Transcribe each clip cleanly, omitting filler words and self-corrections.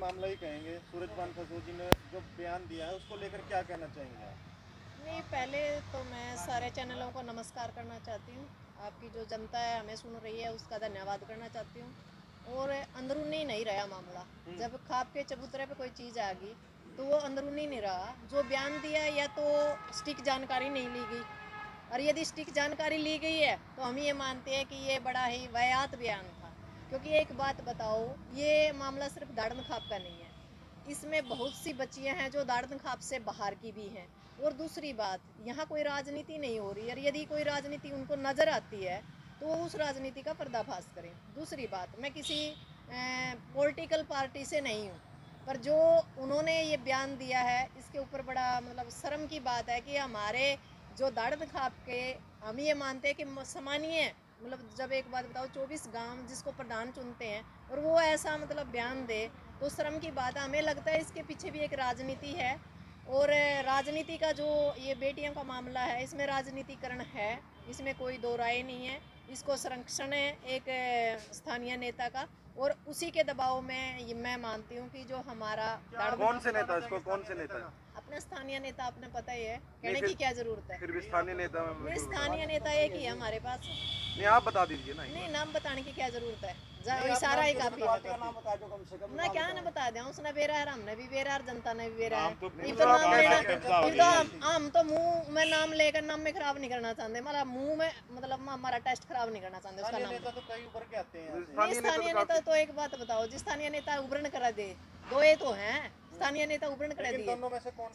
मामला ही कहेंगे। सूरजभान फसों जी ने जो बयान दिया है उसको लेकर क्या कहना चाहेंगे आप? नहीं, पहले तो मैं सारे चैनलों को नमस्कार करना चाहती हूँ। आपकी जो जनता है हमें सुन रही है उसका धन्यवाद करना चाहती हूँ। और अंदरूनी नहीं रहा मामला। जब खाप के चबूतरे पे कोई चीज़ आ गई तो वो अंदरूनी नहीं रहा। जो बयान दिया या तो सटीक जानकारी नहीं ली गई, और यदि सटीक जानकारी ली गई है तो हम ये मानते हैं कि ये बड़ा ही वाहियात बयान था। क्योंकि एक बात बताओ, ये मामला सिर्फ दाड़न खाप का नहीं है, इसमें बहुत सी बच्चियां हैं जो दाड़न खाप से बाहर की भी हैं। और दूसरी बात, यहाँ कोई राजनीति नहीं हो रही, और यदि कोई राजनीति उनको नज़र आती है तो वो उस राजनीति का पर्दाफाश करें। दूसरी बात, मैं किसी पॉलिटिकल पार्टी से नहीं हूँ, पर जो उन्होंने ये बयान दिया है इसके ऊपर बड़ा मतलब शर्म की बात है कि हमारे जो दाड़न खाप के, हम ये मानते हैं कि सामान्य मतलब, जब एक बात बताओ 24 गांव जिसको प्रधान चुनते हैं और वो ऐसा मतलब बयान दे तो शर्म की बात है। हमें लगता है इसके पीछे भी एक राजनीति है, और राजनीति का जो ये बेटियों का मामला है इसमें राजनीतिकरण है, इसमें कोई दो राय नहीं है। इसको संरक्षण है एक स्थानीय नेता का, और उसी के दबाव में मैं मानती हूँ कि जो हमारा कौन से नेता, इसको कौन से नेता? अपना स्थानीय नेता आपने पता ही है, कहने की क्या जरूरत है। फिर भी स्थानीय नेता में स्थानीय नेता एक ही है हमारे पास। नहीं, आप बता दीजिए ना। नहीं, नाम बताने की क्या जरूरत है, इशारा ही काफी है। मैं क्या ना बता दें, उसने बेरा है, हमने भी बेरा है, जनता ने भी बेरा है। हम तो मुंह में नाम लेकर नाम में खराब नहीं करना चाहते, हमारा मुंह में मतलब हमारा टेस्ट खराब नहीं करना चाहते उसका नाम। तो कई उभर के आते हैं। स्थानीय नेता तो एक बात बताओ, जिस स्थानीय नेता उभरण करा दे, दो ये तो हैं स्थानीय नेता उभरण करा दिए,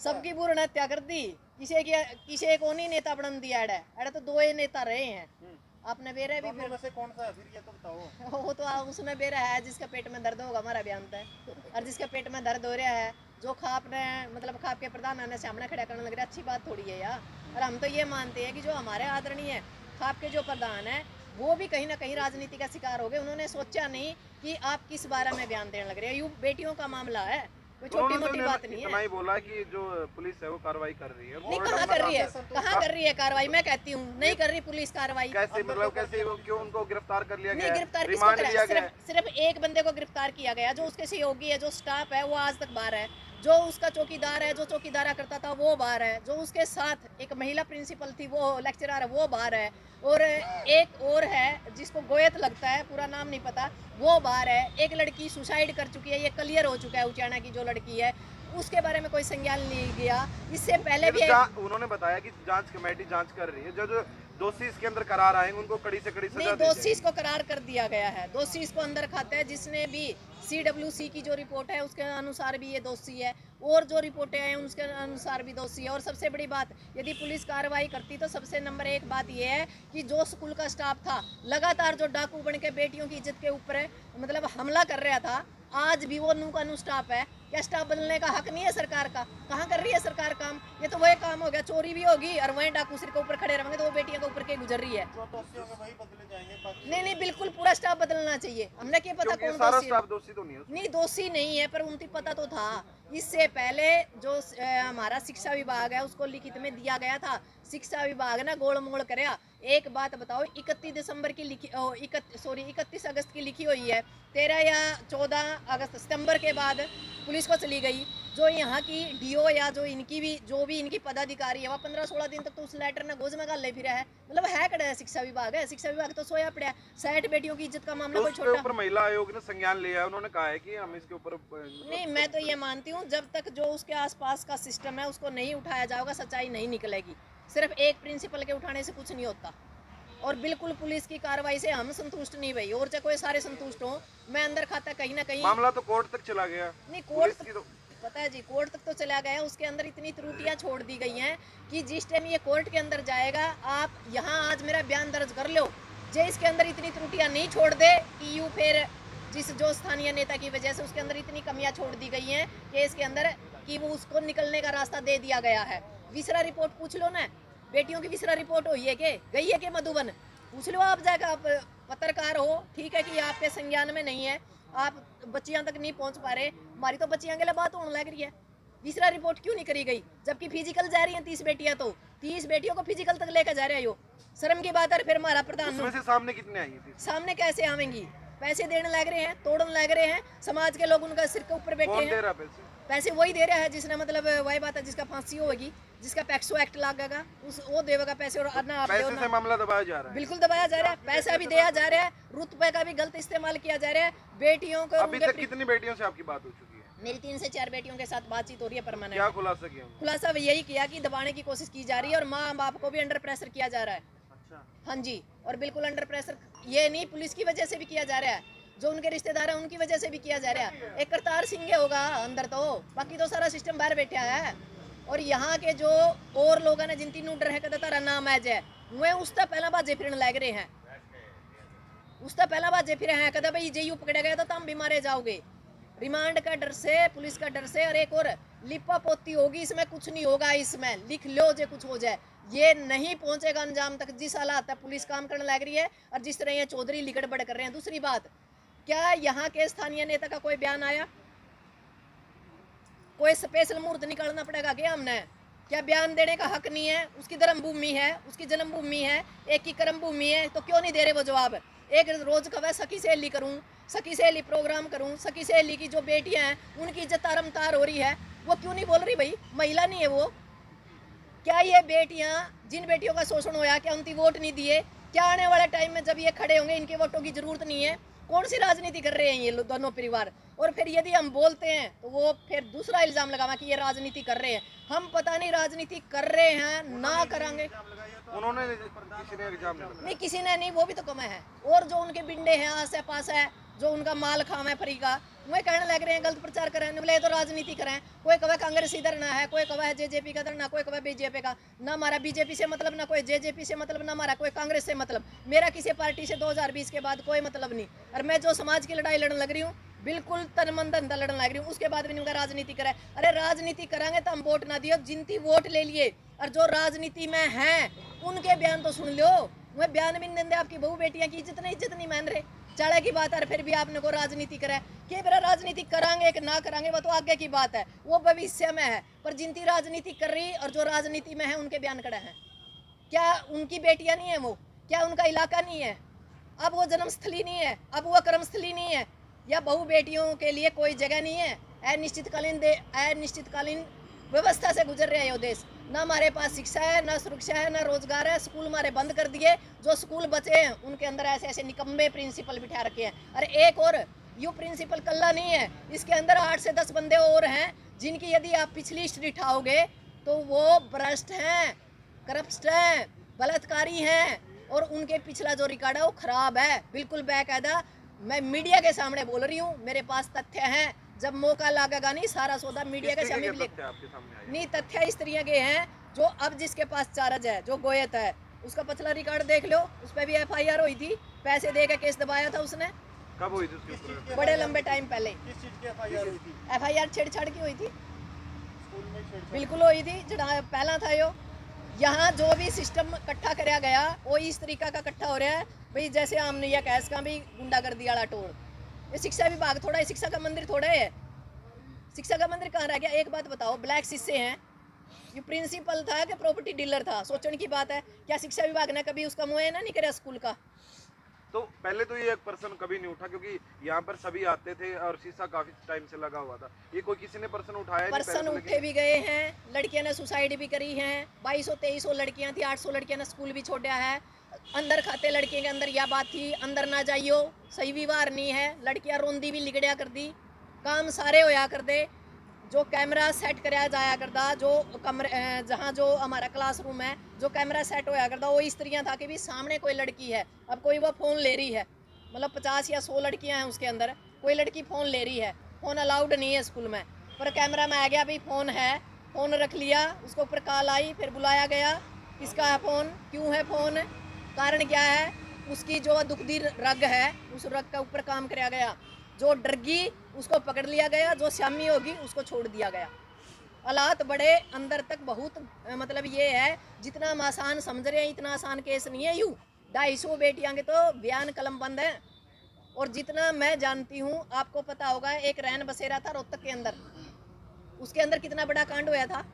सबकी पूर्ण हत्या कर दी, किसी को नहीं नेता बन दिया। एड़ा तो दो ये नेता रहे हैं। आपने बेरा भी में से कौन सा है फिर, ये तो बताओ। वो तो उसमें बेरा है जिसका पेट में दर्द होगा, हमारा बयान है। और जिसके पेट में दर्द हो रहा है, जो खाप ने मतलब खाप के प्रधान आने से सामने खड़ा करने लग रहा है, अच्छी बात थोड़ी है यार। और हम तो ये मानते हैं कि जो हमारे आदरणीय खाप के जो प्रधान है वो भी कहीं ना कहीं राजनीति का शिकार हो गए। उन्होंने सोचा नहीं कि आप किस बारे में बयान देने लग रहे हैं। यूं बेटियों का मामला है, कोई छोटी मोटी बात नहीं है। इतना ही बोला कि जो पुलिस है वो कार्रवाई कर रही है। नहीं, कहाँ कर रही है, कहाँ कर रही है कार्रवाई? मैं कहती हूँ नहीं कर रही पुलिस कार्रवाई। कैसे मतलब कैसे, क्यों उनको गिरफ्तार कर लिया गया? नहीं, गिरफ्तार किसको किया? सिर्फ एक बंदे को गिरफ्तार किया गया, जो उसके सहयोगी है, जो स्टाफ है वो आज तक बाहर है, जो उसका चौकीदार है, जो चौकीदारा करता था वो बाहर है, जो उसके साथ एक महिला प्रिंसिपल थी वो लेक्चरर है वो बाहर है, और एक और है जिसको गोयत लगता है, पूरा नाम नहीं पता, वो बाहर है। एक लड़की सुसाइड कर चुकी है, ये क्लियर हो चुका है। उचाना की जो लड़की है उसके बारे में कोई संज्ञान नहीं गया। इससे पहले भी उन्होंने बताया कि जांच कमेटी जांच कर रही है, जो दोषी इसके अंदर करार आएंगे उनको कड़ी से कड़ी सजा दी जाएगी। दोषी को करार कर दिया गया है, दोषी इसको अंदर खाते हैं। जिसने भी CWC की जो रिपोर्ट है उसके अनुसार भी ये दोषी है, और जो रिपोर्टें हैं उसके अनुसार भी दोषी है। और सबसे बड़ी बात, यदि पुलिस कार्रवाई करती तो सबसे नंबर एक बात ये है कि जो स्कूल का स्टाफ था लगातार जो डाकू बन के बेटियों की इज्जत के ऊपर मतलब हमला कर रहा था, आज भी वो नू का नू स्टाफ है। क्या स्टाफ बदलने का हक नहीं है सरकार का? कहाँ कर रही है सरकार काम? ये तो वही काम हो गया, चोरी भी होगी और वहीं डाकू सिर के ऊपर खड़े रहेंगे तो वो बेटियों के ऊपर के गुजर रही है। नहीं, बिल्कुल पूरा स्टाफ बदलना चाहिए। हमने क्या पता कौन दोषी तो नहीं, दोषी नहीं है, पर उनकी पता तो था। इससे पहले जो हमारा शिक्षा विभाग है उसको लिखित में दिया गया था, शिक्षा विभाग ने गोल मोड़ कराया। एक बात बताओ, 31 अगस्त की लिखी हुई है, 13 या 14 अगस्त सितंबर के बाद पुलिस को चली गई। जो यहाँ की DO या जो भी इनकी पदाधिकारी है वह 15-16 दिन तक तो उस लेटर ने गोज में गाल ले फिरा है। मतलब है कड़ा है शिक्षा विभाग है, शिक्षा विभाग तो सोया पड़ा है। 60 बेटियों की इज्जत का मामला कोई छोटा ऊपर महिला आयोग ने संज्ञान लिया है, उन्होंने कहा है कि हम इसके ऊपर नहीं। मैं तो ये मानती हूँ जब तक जो उसके आसपास का सिस्टम है उसको नहीं उठाया जाएगा सच्चाई नहीं निकलेगी। सिर्फ एक प्रिंसिपल के उठाने से कुछ नहीं होता, और बिल्कुल पुलिस की कार्रवाई से हम संतुष्ट नहीं भाई, और चाहे कोई सारे संतुष्ट हो। मैं अंदर खाता कहीं ना कहीं मामला तो कोर्ट तक चला गया। नहीं, कोर्ट पता है जी, कोर्ट तक तो चला गया। उसके अंदर इतनी त्रुटियां छोड़ दी गई हैं कि जिस टाइम ये कोर्ट के अंदर जाएगा, आप यहाँ आज मेरा बयान दर्ज कर लो, जे इसके अंदर इतनी त्रुटियां नहीं छोड़ दे कि यूँ फिर जो स्थानीय नेता की वजह से उसके अंदर इतनी कमियां छोड़ दी गई हैं कि इसके अंदर कि वो उसको निकलने का रास्ता दे दिया गया है। विसरा रिपोर्ट पूछ लो ना, बेटियों की विसरा रिपोर्ट हुई है कि गई है कि मधुबन, पूछ लो आप जाकर। आप पत्रकार हो, ठीक है कि आपके संज्ञान में नहीं है, आप बच्चियां तक नहीं पहुंच पा रहे, हमारी तो बच्चियां के लिए बात होने लग रही है। विसरा रिपोर्ट क्यों नहीं करी गई? जबकि फिजिकल जा रही हैं 30 बेटियां, तो 30 बेटियों को फिजिकल तक लेकर जा रहे हो, शर्म की बात है। फिर हमारा प्रधान सामने कितने आई थी? सामने कैसे आवेंगी? पैसे देने लग रहे हैं, तोड़ने लग रहे हैं, समाज के लोग उनका सिर के ऊपर बैठे कौन दे हैं। रहा पैसे? पैसे वही दे रहा है जिसने मतलब वही बात है, जिसका फांसी होगी, जिसका पैक्सो एक्ट लगेगा, उस वो देगा पैसे। और ना आप दो पैसे ना, से मामला दबाया जा रहा है। बिल्कुल दबाया जा रहा है, पैसा भी दिया जा रहा है, रुतबे का भी गलत इस्तेमाल किया जा रहा है। बेटियों को अभी तक कितनी बेटियों से आपकी बात हो चुकी है? मेरी 3 से 4 बेटियों के साथ बातचीत हो रही है परमानेंट। क्या खुलासा किया? खुलासा यही किया कि दबाने की कोशिश की जा रही है और माँ बाप को भी अंडर प्रेशर किया जा रहा है। अच्छा। हाँ जी, और बिल्कुल अंडर प्रेशर, ये नहीं पुलिस की वजह से भी किया जा रहा है, जो उनके रिश्तेदार हैं उनकी वजह से भी किया जा रहा है। एक करतार सिंह होगा अंदर, तो बाकी तो सारा सिस्टम बाहर बैठा है। और यहाँ के जो और लोग हैं जिन तीनों डर है कहता तारा नाम है जय, वे उससे पहला बाजे फिरने लग रहे हैं, उससे पहला बाजे फिर हैं कहता भाई जेयू पकड़ा गया तो तुम भी मारे जाओगे। रिमांड का डर से, पुलिस का डर से। और एक और लिपा पोती होगी, इसमें कुछ नहीं होगा, इसमें लिख लो जो कुछ हो जाए, ये नहीं पहुंचेगा अंजाम तक। जिस हालात है पुलिस काम करने लग रही है और जिस तरह ये चौधरी लिकड़ बड़ कर रहे हैं। दूसरी बात, क्या यहाँ के स्थानीय नेता का कोई बयान आया? कोई स्पेशल मुहूर्त निकालना पड़ेगा क्या हमने? क्या बयान देने का हक नहीं है? उसकी धर्मभूमि है, उसकी जन्मभूमि है, एक की कर्मभूमि है, तो क्यों नहीं दे रहे वो जवाब? एक रोज का वह सखी सहेली करूं, सखी सहेली प्रोग्राम करूं, सखी सहेली की जो बेटियां हैं उनकी इज्जत तारमतार हो रही है, वो क्यों नहीं बोल रही? भाई महिला नहीं है वो? क्या ये बेटियां, जिन बेटियों का शोषण होया, क्या उनकी वोट नहीं दिए? क्या आने वाले टाइम में जब ये खड़े होंगे इनके वोटों की जरूरत नहीं है? कौन सी राजनीति कर रहे हैं ये दोनों परिवार? और फिर यदि हम बोलते हैं तो वो फिर दूसरा इल्जाम लगावा कि ये राजनीति कर रहे हैं। हम पता नहीं राजनीति कर रहे हैं ना करांगे। उन्होंने किसी ने एग्जाम नहीं, किसी ने नहीं, वो भी तो कम है। और जो उनके बिंडे हैं आस पास है, जो उनका माल खाम है फ्री का, वो कहने लग रहे हैं गलत प्रचार करें, बोले तो राजनीति करें। कोई कहे कांग्रेस इधर ना है, कोई कहे जेजेपी का धरना, कोई कहे बीजेपी का। ना हमारा बीजेपी से मतलब, ना कोई जेजेपी से मतलब, ना हमारा कोई कांग्रेस से मतलब। मेरा किसी पार्टी से 2020 के बाद कोई मतलब नहीं। और मैं जो समाज की लड़ाई लड़ने लग रही हूँ, बिल्कुल तन मन धंधा लड़ने लग रही हूँ, उसके बाद भी उनका राजनीति करे। अरे राजनीति करांगे तो हम वोट ना दियो, जिनती वोट ले लिए। और जो राजनीति में हैं उनके बयान तो सुन लो। वह बयान भी नहीं देंगे, आपकी बहू बेटियां की इज्जत नहीं मान रहे। चाड़ा की बात है, फिर भी आपने को राजनीति करा है। कि मेरा राजनीति करांगे कि ना करांगे वो तो आगे की बात है, वो भविष्य में है। पर जिनकी राजनीति कर रही और जो राजनीति में है उनके बयान कड़े हैं। क्या उनकी बेटियां नहीं है वो? क्या उनका इलाका नहीं है? अब वो जन्मस्थली नहीं है, अब वो कर्मस्थली नहीं है, या बहु बेटियों के लिए कोई जगह नहीं है? अनिश्चितकालीन व्यवस्था से गुजर रहा है ये देश। ना हमारे पास शिक्षा है, ना सुरक्षा है, ना रोजगार है। स्कूल हमारे बंद कर दिए, जो स्कूल बचे हैं उनके अंदर ऐसे ऐसे निकम्मे प्रिंसिपल बिठा रखे हैं। अरे एक और यू प्रिंसिपल कल्ला नहीं है, इसके अंदर 8 से 10 बंदे और हैं जिनकी यदि आप पिछली हिस्ट्री उठाओगे तो वो भ्रष्ट हैं, करप्ट हैं, बलात्कारी हैं। और उनके पिछला जो रिकॉर्ड है वो खराब है, बिल्कुल बाकायदा। मैं मीडिया के सामने बोल रही हूँ, मेरे पास तथ्य हैं। जब मौका लगेगा नहीं सारा सौदा मीडिया के सामने नहीं। तथ्य इस तरह के हैं जो अब जिसके पास चार्ज है, जो गोयत है, उसका पिछला रिकॉर्ड देख लो, उस पर भी FIR हुई थी, पैसे दे के केस दबाया था उसने। कब हुई थी उसके ऊपर? बड़े लंबे टाइम पहले। किस चीज की FIR हुई थी? FIR छेड़छाड़ की हुई थी, स्कूल में छेड़छाड़? बिल्कुल हुई थी। पहला था यो, यहाँ जो भी सिस्टम इकट्ठा कराया गया वो इस तरीका का इकट्ठा हो रहा है भाई, जैसे हमने यह कैस का भी गुंडागर्दी वाला टोल। ये शिक्षा विभाग थोड़ा है, शिक्षा का मंदिर थोड़ा है। शिक्षा का मंदिर कहाँ रह गया? एक बात बताओ, ब्लैक शीशे हैं, ये प्रिंसिपल था कि प्रॉपर्टी डीलर था? सोचने की बात है। क्या शिक्षा विभाग ने कभी उसका मुआयना नहीं कराया स्कूल का? तो पहले तो ये एक पर्सन कभी नहीं उठा, क्योंकि यहाँ पर सभी आते थे और शीशा काफी टाइम से लगा हुआ था। ये कोई किसी ने पर्सन उठाया? पर्सन उठे भी गए हैं, लड़कियां ने सुसाइड भी करी हैं। 2200-2300 लड़कियां थी, 800 लड़कियां ने स्कूल भी छोड़ा है। अंदर खाते लड़कियों के अंदर यह बात थी, अंदर ना जाइयो, सही व्यवहार नहीं है। लड़कियां रोंदी भी लिगड़िया कर दी, काम सारे होया कर दे। जो कैमरा सेट कराया जाया करता, जो कमरे जहाँ जो हमारा क्लासरूम है, जो कैमरा सेट होया करता वो इस तरह था कि भी सामने कोई लड़की है, अब कोई वो फ़ोन ले रही है, मतलब 50 या 100 लड़कियां हैं उसके अंदर, कोई लड़की फ़ोन ले रही है, फ़ोन अलाउड नहीं है स्कूल में, पर कैमरा में आ गया भाई फ़ोन है, फ़ोन रख लिया, उसके ऊपर कॉल आई, फिर बुलाया गया, किसका है फ़ोन, क्यों है फ़ोन, कारण क्या है, उसकी जो दुखदी रग है उस रग के ऊपर काम कराया गया। जो डरगी उसको पकड़ लिया गया, जो शामी होगी उसको छोड़ दिया गया। हालात बड़े अंदर तक बहुत, मतलब ये है जितना हम आसान समझ रहे हैं इतना आसान केस नहीं है। यूँ 250 बेटियां के तो बयान कलम बंद है। और जितना मैं जानती हूँ, आपको पता होगा, एक रैन बसेरा था रोहतक के अंदर, उसके अंदर कितना बड़ा कांड होया था।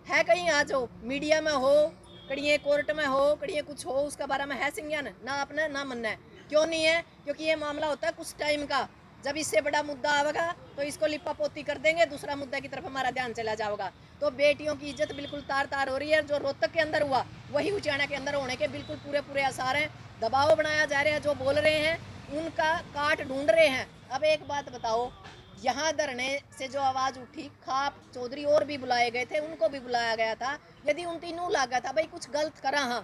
है कहीं आज हो मीडिया में हो, कड़िए कोर्ट में हो, कड़िए कुछ हो, उसका बारे में है संज्ञान ना अपना ना मनना है। क्यों नहीं है? क्योंकि ये मामला होता है कुछ टाइम का, जब इससे बड़ा मुद्दा आएगा तो इसको लिपा पोती कर देंगे, दूसरा मुद्दा की तरफ हमारा ध्यान चला जाएगा। तो बेटियों की इज्जत बिल्कुल तार तार हो रही है। जो रोहतक के अंदर हुआ वही उचाना के अंदर होने के बिल्कुल पूरे पूरे आसार हैं। दबाव बनाया जा रहा है, जो बोल रहे हैं उनका काट ढूंढ रहे हैं। अब एक बात बताओ, यहाँ धरने से जो आवाज़ उठी, खाप चौधरी और भी बुलाए गए थे, उनको भी बुलाया गया था। यदि उन तीनों लगा था भाई कुछ गलत करा हाँ,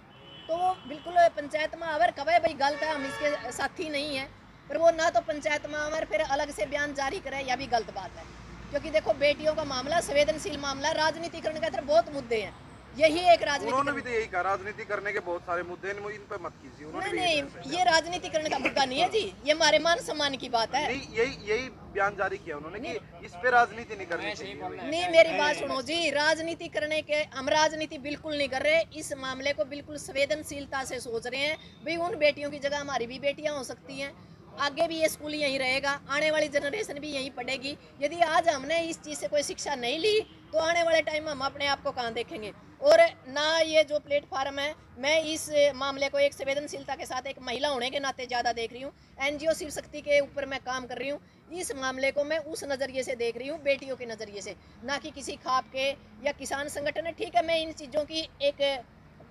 तो वो बिल्कुल पंचायत में आवर कहे भाई गलत है, हम इसके साथी नहीं है, पर वो ना तो पंचायत में आवर फिर अलग से बयान जारी करे, यह भी गलत बात है। क्योंकि देखो बेटियों का मामला संवेदनशील मामला, राजनीतिकरण के अंदर बहुत मुद्दे हैं, यही एक राजनीति। उन्होंने भी तो यही कहा, राजनीति करने के बहुत सारे मुद्दे हैं, इन पे मत कीजिए। उन्होंने नहीं, ये राजनीतिकरण का मुद्दा नहीं है जी, ये हमारे मान सम्मान की बात है। नहीं, यही बयान जारी किया उन्होंने कि इस पे राजनीति नहीं करनी चाहिए। नहीं, मेरी बात सुनो जी, राजनीति करने के हम राजनीति बिल्कुल नहीं कर रहे। इस मामले को बिल्कुल संवेदनशीलता से सोच रहे हैं। भाई उन बेटियों की जगह हमारी भी बेटियां हो सकती हैं, आगे भी ये स्कूल यहीं रहेगा, आने वाली जनरेशन भी यहीं पढ़ेगी। यदि आज हमने इस चीज़ से कोई शिक्षा नहीं ली तो आने वाले टाइम में हम अपने आप को कहाँ देखेंगे। और ना ये जो प्लेटफार्म है, मैं इस मामले को एक संवेदनशीलता के साथ एक महिला होने के नाते ज़्यादा देख रही हूँ। NGO शिव शक्ति के ऊपर मैं काम कर रही हूँ। इस मामले को मैं उस नज़रिए से देख रही हूँ, बेटियों के नज़रिए से, ना कि किसी खाप के या किसान संगठन है। ठीक है, मैं इन चीज़ों की एक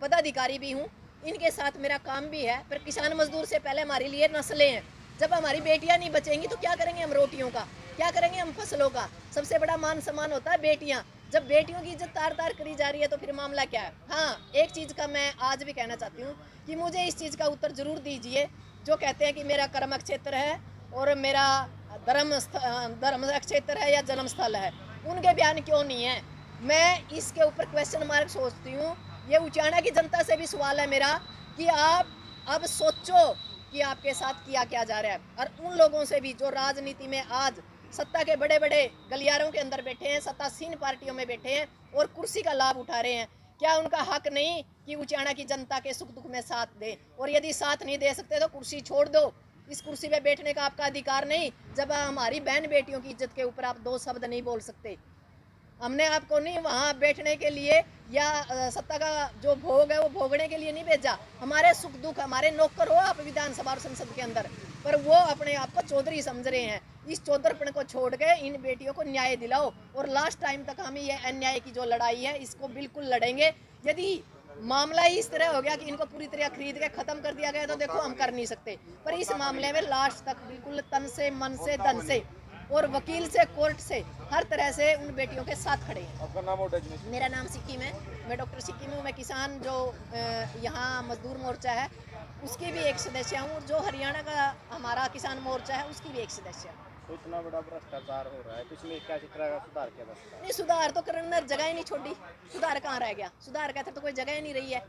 पदाधिकारी भी हूँ, इनके साथ मेरा काम भी है, पर किसान मजदूर से पहले हमारे लिए नस्लें हैं। जब हमारी बेटियां नहीं बचेंगी तो क्या करेंगे हम रोटियों का, क्या करेंगे हम फसलों का? सबसे बड़ा मान सम्मान होता है बेटियां। जब बेटियों की इज्जत तार तार करी जा रही है तो फिर मामला क्या है? हाँ, एक चीज़ का मैं आज भी कहना चाहती हूँ कि मुझे इस चीज़ का उत्तर जरूर दीजिए। जो कहते हैं कि मेरा कर्म क्षेत्र है और मेरा धर्म क्षेत्र है या जन्म स्थल है, उनके बयान क्यों नहीं है? मैं इसके ऊपर क्वेश्चन मार्क सोचती हूँ। ये उचाना की जनता से भी सवाल है मेरा कि आप अब सोचो कि आपके साथ किया क्या जा रहा है। और उन लोगों से भी जो राजनीति में आज सत्ता के बड़े बड़े गलियारों के अंदर बैठे हैं, सत्तासीन पार्टियों में बैठे हैं और कुर्सी का लाभ उठा रहे हैं, क्या उनका हक नहीं कि उचाना की जनता के सुख दुख में साथ दे? और यदि साथ नहीं दे सकते तो कुर्सी छोड़ दो, इस कुर्सी पे बैठने का आपका अधिकार नहीं। जब हमारी बहन बेटियों की इज्जत के ऊपर आप दो शब्द नहीं बोल सकते। हमने आपको नहीं वहाँ बैठने के लिए या सत्ता का जो भोग है वो भोगने के लिए नहीं भेजा। हमारे सुख दुख, हमारे नौकर हो आप विधानसभा और संसद के अंदर, पर वो अपने आप को चौधरी समझ रहे हैं। इस चौधरपन को छोड़ के इन बेटियों को न्याय दिलाओ। और लास्ट टाइम तक हम ये अन्याय की जो लड़ाई है इसको बिल्कुल लड़ेंगे। यदि मामला ही इस तरह हो गया कि इनको पूरी तरह खरीद के खत्म कर दिया गया तो देखो हम कर नहीं सकते, पर इस मामले में लास्ट तक बिल्कुल तन से मन से धन से और वकील से कोर्ट से हर तरह से उन बेटियों के साथ खड़े हैं। आपका नाम और डेजिग्नेशन? मेरा नाम सिक्किम है, मैं डॉक्टर सिक्किम हूँ। मैं किसान जो यहाँ मजदूर मोर्चा है उसकी भी एक सदस्य हूँ, जो हरियाणा का हमारा किसान मोर्चा है उसकी भी एक सदस्य हूँ। तो इतना बड़ा भ्रष्टाचार हो रहा है, पिछले क्या तरह का सुधार किया बस? नहीं, सुधार तो करने जगह ही नहीं छोड़ी। सुधार कहाँ रह गया? सुधार कहते तो कोई जगह ही नहीं रही है।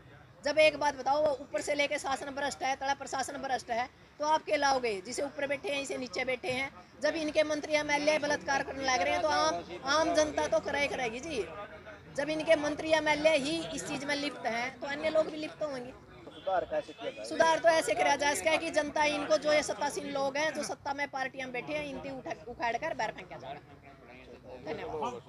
जब एक बात बताओ, ऊपर से लेके शासन भ्रष्ट है, तड़ा प्रशासन भ्रष्ट है, तो आप क्या लाओगे? जिसे ऊपर बैठे हैं इसे नीचे बैठे हैं। जब इनके मंत्री MLA बलात्कार करने लग रहे हैं तो आम जनता तो करेगी जी। जब इनके मंत्री MLA ही इस चीज़ में लिप्त हैं तो अन्य लोग भी लिप्त होंगे। सुधार कैसे किया जाए? सुधार तो ऐसे करा जाए इसका कि जनता इनको, जो ये सत्तासीन लोग हैं, जो सत्ता में पार्टियां बैठे हैं, इनकी उखाड़ कर बाहर फेंका जाए। धन्यवाद।